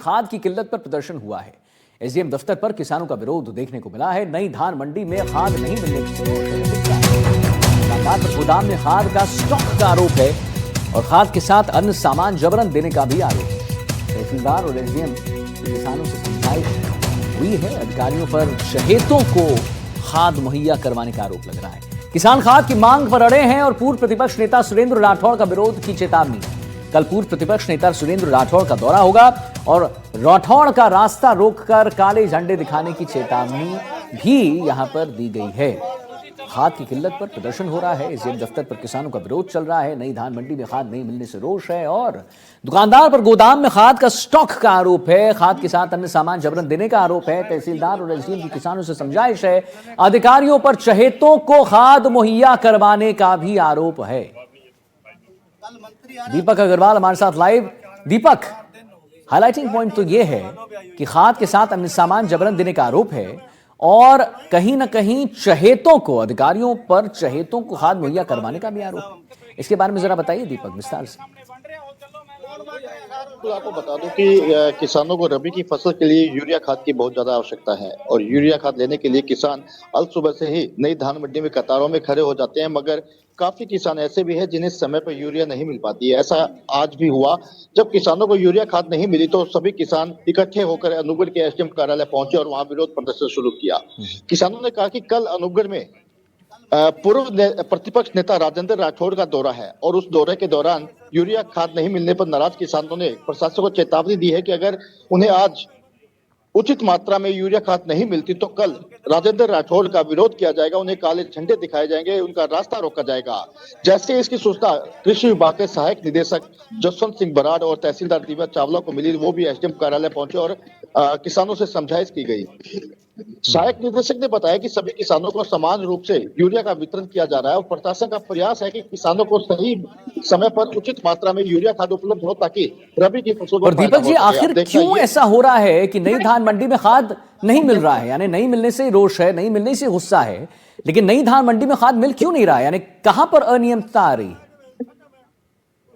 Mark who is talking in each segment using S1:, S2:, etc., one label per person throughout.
S1: खाद की किल्लत पर प्रदर्शन हुआ है। एसडीएम दफ्तर पर किसानों का विरोध देखने को मिला है। नई धान मंडी में खाद नहीं मिलने की गोदाम में खाद का स्टॉक का आरोप है और खाद के साथ अन्य सामान जबरन देने का भी आरोप है। तहसीलदार और एसडीएम किसानों से समझाइश हुई है। अधिकारियों पर चहेतों को खाद मुहैया करवाने का आरोप लग रहा है। किसान खाद की मांग पर अड़े हैं और पूर्व प्रतिपक्ष नेता सुरेंद्र राठौड़ का विरोध की चेतावनी। कल पूर्व प्रतिपक्ष नेता सुरेंद्र राठौड़ का दौरा होगा और राठौड़ का रास्ता रोककर काले झंडे दिखाने की चेतावनी भी यहां पर दी गई है। खाद की किल्लत पर प्रदर्शन हो रहा है। एसडीएम दफ्तर पर किसानों का विरोध चल रहा है। नई धान मंडी में खाद नहीं मिलने से रोष है और दुकानदार पर गोदाम में खाद का स्टॉक का आरोप है। खाद के साथ अन्य सामान जबरन देने का आरोप है। तहसीलदार और एसडीएम की किसानों से समझाइश है। अधिकारियों पर चहेतों को खाद मुहैया करवाने का भी आरोप है। दीपक अग्रवाल हमारे साथ लाइव। दीपक, हाईलाइटिंग पॉइंट तो यह है कि खाद के साथ अन्य सामान जबरन देने का आरोप है और कहीं ना कहीं चहेतों को, अधिकारियों पर चहेतों को खाद मुहैया करवाने का भी आरोप है। इसके बारे में जरा बताइए दीपक विस्तार से।
S2: तो आपको बता दूं कि किसानों को रबी की फसल के लिए यूरिया खाद की बहुत ज्यादा आवश्यकता है और यूरिया खाद लेने के लिए किसान अल सुबह से ही नई धान मंडी में कतारों में खड़े हो जाते हैं, मगर काफी किसान ऐसे भी हैं जिन्हें समय पर यूरिया नहीं मिल पाती है। ऐसा आज भी हुआ। जब किसानों को यूरिया खाद नहीं मिली तो सभी किसान इकट्ठे होकर अनूपगढ़ के एसडीएम कार्यालय पहुंचे और वहां विरोध प्रदर्शन शुरू किया। किसानों ने कहा कि कल अनूपगढ़ में पूर्व प्रतिपक्ष नेता राजेंद्र राठौड़ का दौरा है और उस दौरे के दौरान यूरिया खाद नहीं मिलने पर नाराज किसानों ने प्रशासन को चेतावनी दी है कि अगर उन्हें आज उचित मात्रा में यूरिया खाद नहीं मिलती तो कल राजेंद्र राठौड़ का विरोध किया जाएगा, उन्हें काले झंडे दिखाए जाएंगे, उनका रास्ता रोका जाएगा। जैसे इसकी सूचना कृषि विभाग के सहायक निदेशक जसवंत सिंह बराड़ और तहसीलदार दिव्या चावला को मिली, वो भी एसडीएम कार्यालय पहुंचे और किसानों से समझाइश की गई। सहायक निदेशक ने बताया कि सभी किसानों को समान रूप से यूरिया का वितरण किया जा रहा है और प्रशासन का प्रयास है कि किसानों को सही समय पर उचित मात्रा में यूरिया खाद उपलब्ध हो ताकि रबी की फसल।
S1: और दीपक जी, आखिर क्यों ऐसा हो रहा है कि नई धान मंडी में खाद नहीं मिल रहा है? यानी नहीं मिलने से रोष है, नहीं मिलने से गुस्सा है, लेकिन नई धान मंडी में खाद मिल क्यों नहीं रहा है? यानी कहां पर अनियमितता आ रही?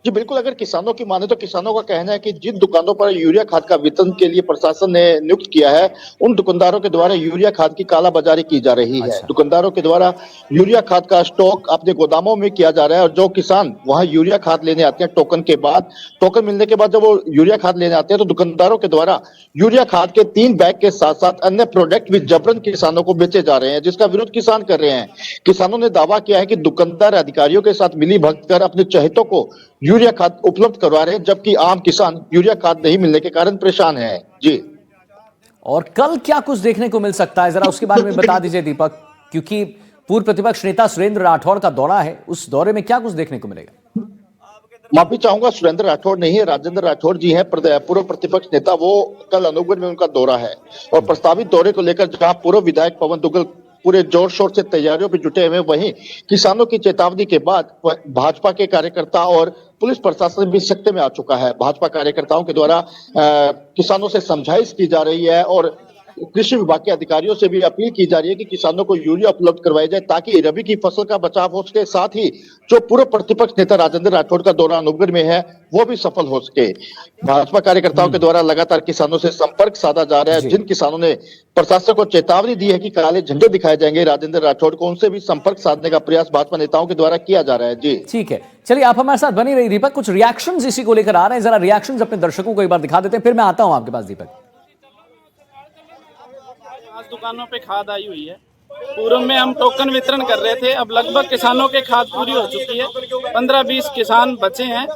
S2: जी बिल्कुल, अगर किसानों की माने तो किसानों का कहना है कि जिन दुकानों पर यूरिया खाद का वितरण के लिए प्रशासन ने नियुक्त किया है उन दुकानदारों के द्वारा यूरिया खाद की कालाबाजारी की जा रही है। दुकानदारों के द्वारा यूरिया खाद का स्टॉक अपने गोदामों में किया जा रहा है और जो किसान वहां यूरिया खाद लेने आते हैं टोकन मिलने के बाद जब वो यूरिया खाद लेने आते हैं तो दुकानदारों के द्वारा यूरिया खाद के 3 बैग के साथ साथ अन्य प्रोडक्ट भी जबरन किसानों को बेचे जा रहे हैं, जिसका विरोध किसान कर रहे हैं। किसानों ने दावा किया है कि दुकानदार अधिकारियों के साथ मिली भगत कर अपने चहेतों को यूरिया खाद उपलब्ध करवा रहे हैं, जबकि आम किसान यूरिया खाद नहीं मिलने के कारण परेशान है। जी,
S1: और कल क्या कुछ देखने को मिल सकता है, जरा उसके बारे में बता दीजिए दीपक, क्योंकि पूर्व प्रतिपक्ष नेता सुरेंद्र राठौड़ का दौरा है, उस दौरे में क्या कुछ देखने को मिलेगा?
S2: माफी चाहूंगा, सुरेंद्र राठौड़ नहीं है, राजेंद्र राठौड़ जी हैं, पूर्व प्रतिपक्ष नेता। वो कल अनूपगढ़ में उनका दौरा है और प्रस्तावित दौरे को लेकर जहां पूर्व विधायक पवन दुग्गल पूरे जोर शोर से तैयारियों पर जुटे हुए, वहीं किसानों की चेतावनी के बाद भाजपा के कार्यकर्ता और पुलिस प्रशासन भी सख्ते में आ चुका है। भाजपा कार्यकर्ताओं के द्वारा किसानों से समझाइश की जा रही है और कृषि विभाग के अधिकारियों से भी अपील की जा रही है कि किसानों को यूरिया उपलब्ध करवाई जाए ताकि रबी की फसल का बचाव हो सके। साथ ही जो पूर्व प्रतिपक्ष नेता राजेंद्र राठौड़ का दौरा अनूपगढ़ में है वो भी सफल हो सके। भाजपा कार्यकर्ताओं के द्वारा लगातार किसानों से संपर्क साधा जा रहा है। जिन किसानों ने प्रशासन को चेतावनी दी है कि काले झंडे दिखाए जाएंगे राजेंद्र राठौड़ को, उनसे भी संपर्क साधने का प्रयास भाजपा नेताओं के द्वारा किया जा रहा है। जी
S1: ठीक है, चलिए आप हमारे साथ बनी रही। दीपक, कुछ रिएक्शंस इसी को लेकर आ रहे हैं, जरा रिएक्शंस अपने दर्शकों को एक बार दिखा देते हैं, फिर मैं आता हूं आपके पास। दीपक,
S3: दुकानों पे खाद आई हुई है। पूर्व में हम टोकन वितरण कर रहे थे, अब लगभग किसानों के खाद पूरी हो चुकी है। 15-20 किसान बचे हैं,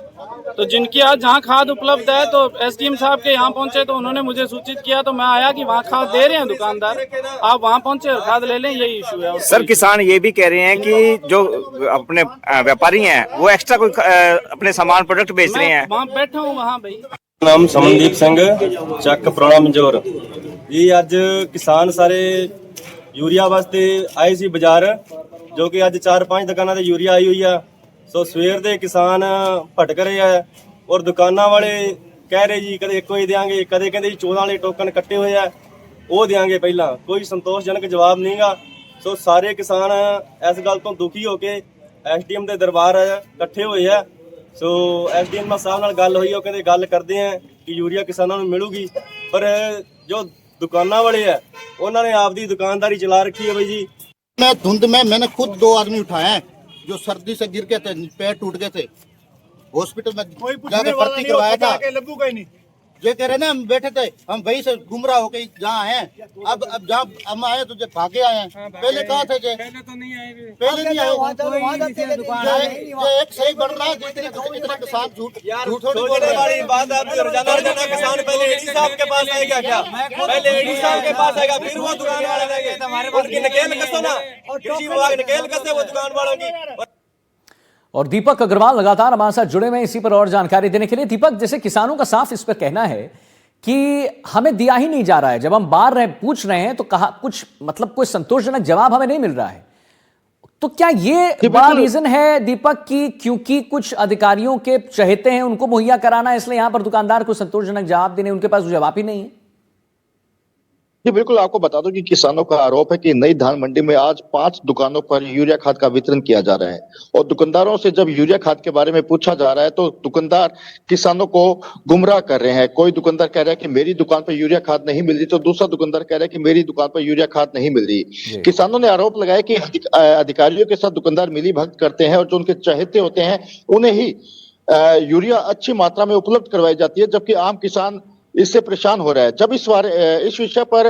S3: तो जिनकी आज जहाँ खाद उपलब्ध है तो एसडीएम साहब के यहाँ पहुंचे तो उन्होंने मुझे सूचित किया, तो मैं आया कि वहाँ खाद दे रहे हैं दुकानदार, आप वहाँ पहुंचे और खाद ले लें, यही इशू है।
S4: सर, किसान ये भी कह रहे हैं कि जो अपने व्यापारी हैं वो एक्स्ट्रा कोई अपने सामान प्रोडक्ट बेच रहे हैं।
S3: वहाँ बैठा हूँ वहाँ भाई।
S5: नाम समनदीप सिंह ਚੱਕ ਪੁਰਾਣਾ मंजोर जी। ਅੱਜ किसान सारे यूरिया वास्ते आए सी बाजार, जो कि ਅੱਜ 4-5 दुकानों से यूरिया आई हुई है। सो सवेर ਦੇ किसान भटक रहे हैं और दुकाना वाले कह रहे जी कदे एक ही देंगे, कदे कहते जी 14 वाले टोकन कट्टे हुए है वो देंगे, पहला कोई संतोषजनक जवाब नहीं गा। सो सारे किसान इस गल तो दुखी होके एसडीएम के दरबार इकट्ठे हुए है। ਸੋ ਐਸਡੀਐਮ ਸਾਹਿਬ ਨਾਲ ਗੱਲ ਹੋਈ, ਉਹ ਕਹਿੰਦੇ ਗੱਲ ਕਰਦੇ ਆ ਕਿ ਯੂਰੀਆ ਕਿਸਾਨਾਂ ਨੂੰ ਮਿਲੂਗੀ, ਪਰ ਜੋ ਦੁਕਾਨਾਂ ਵਾਲੇ ਆ ਉਹਨਾਂ ਨੇ ਆਪਦੀ ਦੁਕਾਨਦਾਰੀ ਚਲਾ ਰੱਖੀ ਹੈ ਬਾਈ जी।
S6: मैं धुंध में मैंने खुद 2 आदमी उठाए हैं जो सर्दी से गिर गए थे, पैर टूट गए थे, हॉस्पिटल में जाकर भर्ती करवाया था। ये कह रहे ना हम बैठे थे, हम वहीं से गुमराह होके जहाँ आए हैं। अब जहाँ हम आए तो भागे आए हैं। पहले कहाँ थे जे? पहले तो नहीं आए, पहले नहीं आए। ये एक सही बढ़ रहा है, इतने किसान झूठ
S5: सोचने वाली बात है। रोजाना रोजाना किसान पहले एडी साहब के पास आएगा क्या? पहले एडी साहब के पास आएगा, फिर वो दुकान वाले आएंगे। उनकी नकेल कसो ना, कृषि विभाग नकेल कसे वो दुकान वालों की।
S1: और दीपक अग्रवाल लगातार हमारे साथ जुड़े हुए हैं इसी पर और जानकारी देने के लिए। दीपक, जैसे किसानों का साफ इस पर कहना है कि हमें दिया ही नहीं जा रहा है, जब हम पूछ रहे हैं तो कहा कुछ मतलब कोई संतोषजनक जवाब हमें नहीं मिल रहा है, तो क्या ये बड़ा रीजन है दीपक की क्योंकि कुछ अधिकारियों के चहेते हैं उनको मुहैया कराना है, इसलिए यहां पर दुकानदार को संतोषजनक जवाब देने उनके पास जवाब ही नहीं है?
S2: जी बिल्कुल, आपको बता दूं कि किसानों का आरोप है कि नई धान मंडी में आज 5 दुकानों पर यूरिया खाद का वितरण किया जा रहा है और दुकानदारों से जब यूरिया खाद के बारे में पूछा जा रहा है तो दुकानदार किसानों को गुमराह कर रहे हैं। कोई दुकानदार कह रहा है कि मेरी दुकान पर यूरिया खाद नहीं मिल रही, तो दूसरा दुकानदार कह रहा है कि मेरी दुकान पर यूरिया खाद नहीं मिल रही। किसानों ने आरोप लगाया कि अधिकारियों के साथ दुकानदार मिली भगत करते हैं और जो उनके चहेते होते हैं उन्हें ही यूरिया अच्छी मात्रा में उपलब्ध करवाई जाती है, जबकि आम किसान इससे परेशान हो रहा है। जब इस विषय पर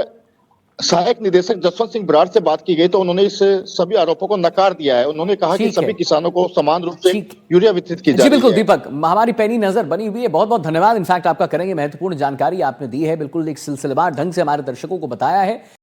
S2: सहायक निदेशक जसवंत सिंह बराड़ से बात की गई तो उन्होंने इस सभी आरोपों को नकार दिया है। उन्होंने कहा कि सभी किसानों को समान रूप से यूरिया वितरित की जा रही है।
S1: बिल्कुल दीपक, हमारी पैनी नजर बनी हुई है। बहुत बहुत धन्यवाद इनफैक्ट आपका करेंगे, महत्वपूर्ण जानकारी आपने दी है, बिल्कुल एक सिलसिलेवार ढंग से हमारे दर्शकों को बताया है।